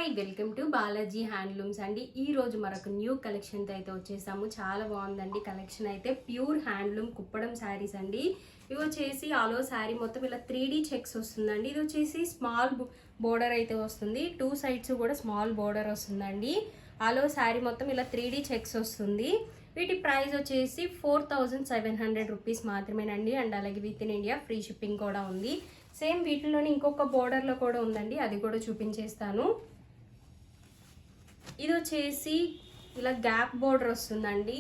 Hi welcome to Balaji handlooms అండి. ఈరోజు మరొక న్యూ కలెక్షన్తో అయితే వచ్చేసాము. చాలా బాగుందండి కలెక్షన్ అయితే. ప్యూర్ హ్యాండ్లూమ్ కుప్పడం శారీస్ అండి. ఇవి వచ్చేసి ఆల్ ఓవర్ శారీ మొత్తం ఇలా 3D చెక్స్ వస్తుందండి. ఇది వచ్చేసి స్మాల్ బోర్డర్ అయితే వస్తుంది. 2 సైడ్స్ కూడా స్మాల్ బోర్డర్ వస్తుందండి. ఆల్ ఓవర్ శారీ మొత్తం ఇలా 3D చెక్స్ వస్తుంది. వీటి ప్రైస్ వచ్చేసి 4700 రూపీస్ మాత్రమేనండి. అండ్ అలాగే with in India free shipping కూడా ఉంది. సేమ్ వీటిలోనే ఇంకొక బోర్డర్లో కూడా ఉందండి, అది కూడా చూపించేస్తాను. ఇది వచ్చేసి ఇలా గ్యాప్ బోర్డర్ వస్తుందండి.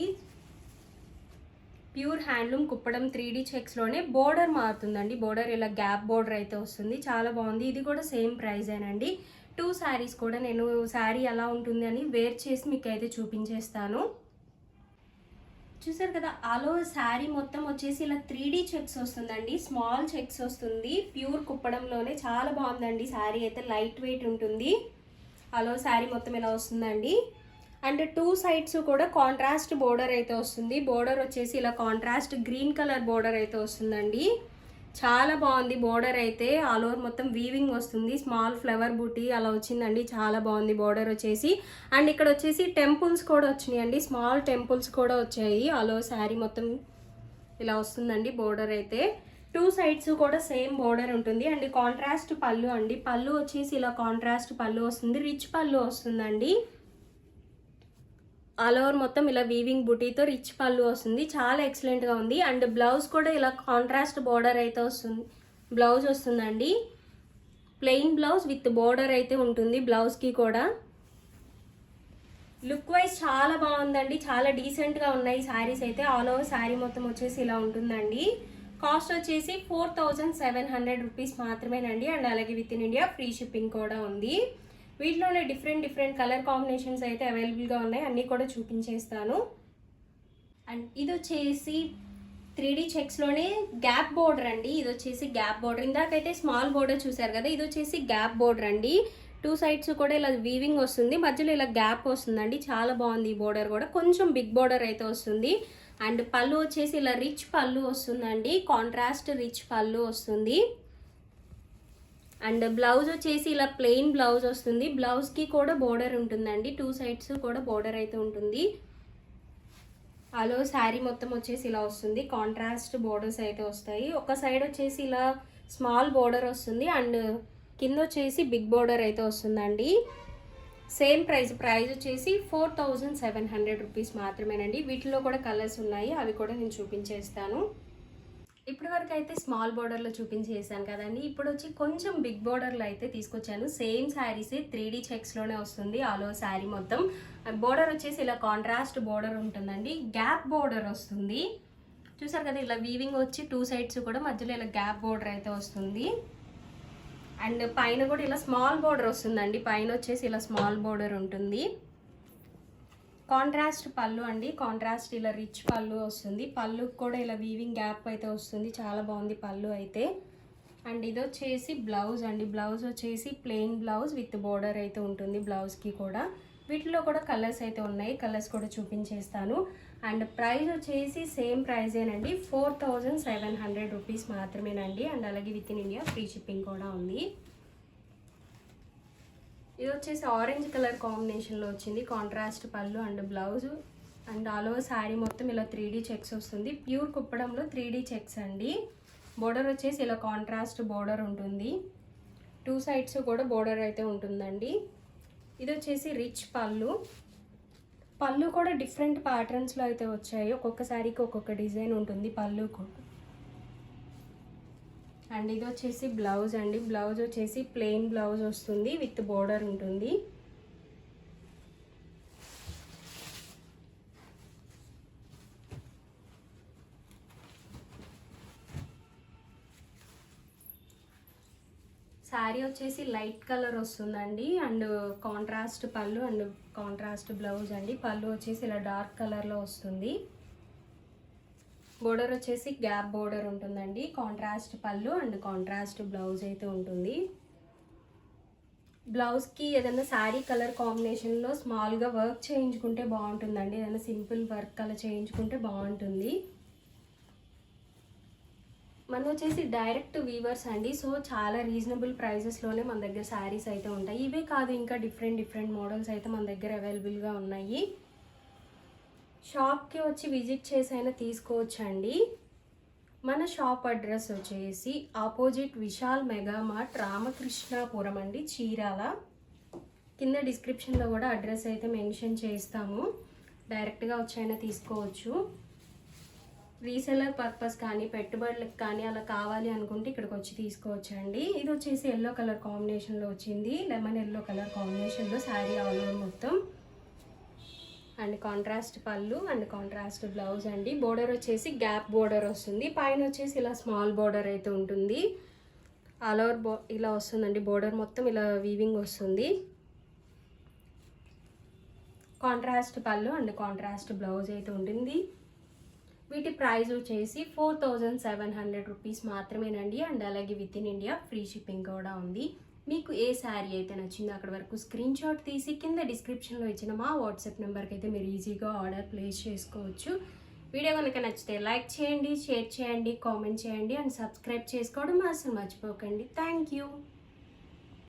ప్యూర్ హ్యాండ్లూమ్ కుప్పడం 3D చెక్స్లోనే బోర్డర్ మారుతుందండి. బోర్డర్ ఇలా గ్యాప్ బోర్డర్ అయితే వస్తుంది, చాలా బాగుంది. ఇది కూడా సేమ్ ప్రైజేనండి. 2 శారీస్ కూడా నేను శారీ ఎలా ఉంటుంది అని వేర్ చేసి మీకు అయితే చూపించేస్తాను. చూసారు కదా, ఆల్ ఓవర్ శారీ మొత్తం వచ్చేసి ఇలా 3D చెక్స్ వస్తుందండి. స్మాల్ చెక్స్ వస్తుంది. ప్యూర్ కుప్పడంలోనే చాలా బాగుందండి. శారీ అయితే లైట్ వెయిట్ ఉంటుంది. ఆల్ ఓవర్ శారీ మొత్తం ఇలా వస్తుందండి. అండ్ 2 సైడ్స్ కూడా కాంట్రాస్ట్ బోర్డర్ అయితే వస్తుంది. బోర్డర్ వచ్చేసి ఇలా కాంట్రాస్ట్ గ్రీన్ కలర్ బోర్డర్ అయితే వస్తుందండి. చాలా బాగుంది బోర్డర్ అయితే. ఆల్ ఓవర్ మొత్తం వీవింగ్ వస్తుంది. స్మాల్ ఫ్లవర్ బూటీ అలా వచ్చిందండి. చాలా బాగుంది బోర్డర్ వచ్చేసి. అండ్ ఇక్కడ వచ్చేసి టెంపుల్స్ కూడా వచ్చినాయండి. స్మాల్ టెంపుల్స్ కూడా వచ్చాయి. ఆల్ ఓవర్ శారీ మొత్తం ఇలా వస్తుందండి బోర్డర్ అయితే. 2 సైడ్స్ కూడా సేమ్ బోర్డర్ ఉంటుంది. అండ్ కాంట్రాస్ట్ పళ్ళు అండి. పళ్ళు వచ్చేసి ఇలా కాంట్రాస్ట్ పళ్ళు వస్తుంది. రిచ్ పళ్ళు వస్తుందండి. ఆల్ ఓవర్ మొత్తం ఇలా వీవింగ్ బుటీతో రిచ్ పళ్ళు వస్తుంది. చాలా ఎక్సలెంట్గా ఉంది. అండ్ బ్లౌజ్ కూడా ఇలా కాంట్రాస్ట్ బోర్డర్ అయితే వస్తుంది. బ్లౌజ్ వస్తుందండి. ప్లెయిన్ బ్లౌజ్ విత్ బోర్డర్ అయితే ఉంటుంది బ్లౌజ్కి కూడా. లుక్ వైజ్ చాలా బాగుందండి. చాలా డీసెంట్గా ఉన్నాయి శారీస్ అయితే. ఆల్ ఓవర్ శారీ మొత్తం వచ్చేసి ఇలా ఉంటుందండి. కాస్ట్ వచ్చేసి 4700 రూపీస్ మాత్రమేనండి. అండ్ అలాగే with in India free shipping కూడా ఉంది. వీటిలోనే డిఫరెంట్ కలర్ కాంబినేషన్స్ అయితే అవైలబుల్గా ఉన్నాయి. అన్నీ కూడా చూపించేస్తాను. అండ్ ఇది వచ్చేసి 3D చెక్స్లోనే గ్యాప్ బోర్డర్ అండి. ఇది వచ్చేసి గ్యాప్ బోర్డర్. ఇందాకైతే స్మాల్ బోర్డర్ చూసారు కదా, ఇది వచ్చేసి గ్యాప్ బోర్డర్ అండి. 2 సైడ్స్ కూడా ఇలా వీవింగ్ వస్తుంది. మధ్యలో ఇలా గ్యాప్ వస్తుందండి. చాలా బాగుంది ఈ బోర్డర్ కూడా. కొంచెం బిగ్ బోర్డర్ అయితే వస్తుంది. అండ్ పళ్ళు వచ్చేసి ఇలా రిచ్ పళ్ళు వస్తుందండి. కాంట్రాస్ట్ రిచ్ పళ్ళు వస్తుంది. అండ్ బ్లౌజ్ వచ్చేసి ఇలా ప్లెయిన్ బ్లౌజ్ వస్తుంది. బ్లౌజ్కి కూడా బోర్డర్ ఉంటుందండి. 2 సైడ్స్ కూడా బోర్డర్ అయితే ఉంటుంది. అలో శారీ మొత్తం వచ్చేసి ఇలా వస్తుంది. కాంట్రాస్ట్ బోర్డర్స్ అయితే వస్తాయి. ఒక సైడ్ వచ్చేసి ఇలా స్మాల్ బోర్డర్ వస్తుంది. అండ్ కింద వచ్చేసి బిగ్ బోర్డర్ అయితే వస్తుందండి. సేమ్ ప్రైస్ వచ్చేసి 4700 రూపీస్ మాత్రమేనండి. వీటిలో కూడా కలర్స్ ఉన్నాయి, అవి కూడా నేను చూపించేస్తాను. ఇప్పటి వరకు అయితే స్మాల్ బోర్డర్లో చూపించేసాను కదండి. ఇప్పుడు వచ్చి కొంచెం బిగ్ బోర్డర్లో అయితే తీసుకొచ్చాను. సేమ్ శారీసే 3D చెక్స్లోనే వస్తుంది. ఆల్ ఓవర్ శారీ మొత్తం బోర్డర్ వచ్చేసి ఇలా కాంట్రాస్ట్ బోర్డర్ ఉంటుందండి. గ్యాప్ బోర్డర్ వస్తుంది. చూసారు కదా, ఇలా వీవింగ్ వచ్చి 2 సైడ్స్ కూడా మధ్యలో ఇలా గ్యాప్ బోర్డర్ అయితే వస్తుంది. అండ్ పైన కూడా ఇలా స్మాల్ బోర్డర్ వస్తుందండి. పైన వచ్చేసి ఇలా స్మాల్ బోర్డర్ ఉంటుంది. కాంట్రాస్ట్ పళ్ళు అండి. కాంట్రాస్ట్ ఇలా రిచ్ పళ్ళు వస్తుంది. పళ్ళు కూడా ఇలా వీవింగ్ గ్యాప్ అయితే వస్తుంది. చాలా బాగుంది పళ్ళు అయితే. అండ్ ఇది వచ్చేసి బ్లౌజ్ అండి. బ్లౌజ్ వచ్చేసి ప్లెయిన్ బ్లౌజ్ విత్ బోర్డర్ అయితే ఉంటుంది బ్లౌజ్కి కూడా. వీటిలో కూడా కలర్స్ అయితే ఉన్నాయి, కలర్స్ కూడా చూపించేస్తాను. అండ్ ప్రైస్ వచ్చేసి సేమ్ ప్రైజేనండి. 4700 రూపీస్ మాత్రమేనండి. అండ్ అలాగే with in India free shipping కూడా ఉంది. ఇది వచ్చేసి ఆరెంజ్ కలర్ కాంబినేషన్లో వచ్చింది. కాంట్రాస్ట్ పళ్ళు and blouse. And all over sari మొత్తం ఇలా 3D చెక్స్ వస్తుంది. ప్యూర్ కుప్పడంలో 3D చెక్స్ అండి. బోర్డర్ వచ్చేసి ఇలా కాంట్రాస్ట్ బోర్డర్ ఉంటుంది. 2 సైడ్స్ కూడా బోర్డర్ అయితే ఉంటుందండి. ఇది వచ్చేసి రిచ్ పళ్ళు. పళ్ళు కూడా డిఫరెంట్ ప్యాటర్న్స్లో అయితే వచ్చాయి. ఒక్కొక్క శారీకి ఒక్కొక్క డిజైన్ ఉంటుంది పళ్ళు కూడా. అండ్ ఇది వచ్చేసి బ్లౌజ్ అండి. బ్లౌజ్ వచ్చేసి ప్లెయిన్ బ్లౌజ్ వస్తుంది విత్ బోర్డర్ ఉంటుంది. శారీ వచ్చేసి లైట్ కలర్ వస్తుందండి. అండ్ కాంట్రాస్ట్ పళ్ళు అండ్ కాంట్రాస్ట్ బ్లౌజ్ అండి. పళ్ళు వచ్చేసి ఇలా డార్క్ కలర్లో వస్తుంది. బోర్డర్ వచ్చేసి గ్యాప్ బోర్డర్ ఉంటుందండి. కాంట్రాస్ట్ పళ్ళు అండ్ కాంట్రాస్ట్ బ్లౌజ్ అయితే ఉంటుంది. బ్లౌజ్కి ఏదైనా శారీ కలర్ కాంబినేషన్లో స్మాల్గా వర్క్ చేయించుకుంటే బాగుంటుందండి. ఏదైనా సింపుల్ వర్క్ అలా చేయించుకుంటే బాగుంటుంది. మన వచ్చేసి డైరెక్ట్ వీవర్స్ అండి. సో చాలా రీజనబుల్ ప్రైజెస్లోనే మన దగ్గర శారీస్ అయితే ఉంటాయి. ఇవే కాదు, ఇంకా డిఫరెంట్ మోడల్స్ అయితే మన దగ్గర అవైలబుల్గా ఉన్నాయి. షాప్కి వచ్చి విజిట్ చేసి అయినా తీసుకోవచ్చండి. మన షాప్ అడ్రస్ వచ్చేసి opposite Vishal mega mart, Ramakrishnapuram అండి, చీరాల. కింద డిస్క్రిప్షన్లో కూడా అడ్రస్ అయితే మెన్షన్ చేస్తాము. డైరెక్ట్గా వచ్చైనా తీసుకోవచ్చు. రీసెలర్ పర్పస్ కానీ పెట్టుబడులకు కానీ అలా కావాలి అనుకుంటే ఇక్కడికి వచ్చి తీసుకోవచ్చండి. ఇది వచ్చేసి ఎల్లో కలర్ కాంబినేషన్లో వచ్చింది, లెమన్ ఎల్లో కలర్ కాంబినేషన్లో శారీ ఆల్ ఓవర్ మొత్తం. అండ్ కాంట్రాస్ట్ పళ్ళు అండ్ కాంట్రాస్ట్ బ్లౌజ్ అండి. బోర్డర్ వచ్చేసి గ్యాప్ బోర్డర్ వస్తుంది, పైన వచ్చేసి ఇలా స్మాల్ బోర్డర్ అయితే ఉంటుంది. ఆల్ ఓవర్ ఇలా వస్తుందండి, బోర్డర్ మొత్తం ఇలా వీవింగ్ వస్తుంది. కాంట్రాస్ట్ పళ్ళు అండ్ కాంట్రాస్ట్ బ్లౌజ్ అయితే ఉంటుంది. వీటి ప్రైస్ వచ్చేసి 4700 రూపీస్ మాత్రమేనండి. అండ్ అలాగే with in India free shipping కూడా ఉంది. మీకు ఏ శారీ అయితే నచ్చిందో అక్కడ వరకు స్క్రీన్ షాట్ తీసి కింద డిస్క్రిప్షన్లో ఇచ్చిన మా వాట్సాప్ నెంబర్కి అయితే మీరు ఈజీగా ఆర్డర్ ప్లేస్ చేసుకోవచ్చు. వీడియో కనుక నచ్చితే లైక్ చేయండి, షేర్ చేయండి, కామెంట్ చేయండి అండ్ సబ్స్క్రైబ్ చేసుకోవడం అసలు మర్చిపోకండి. Thank you.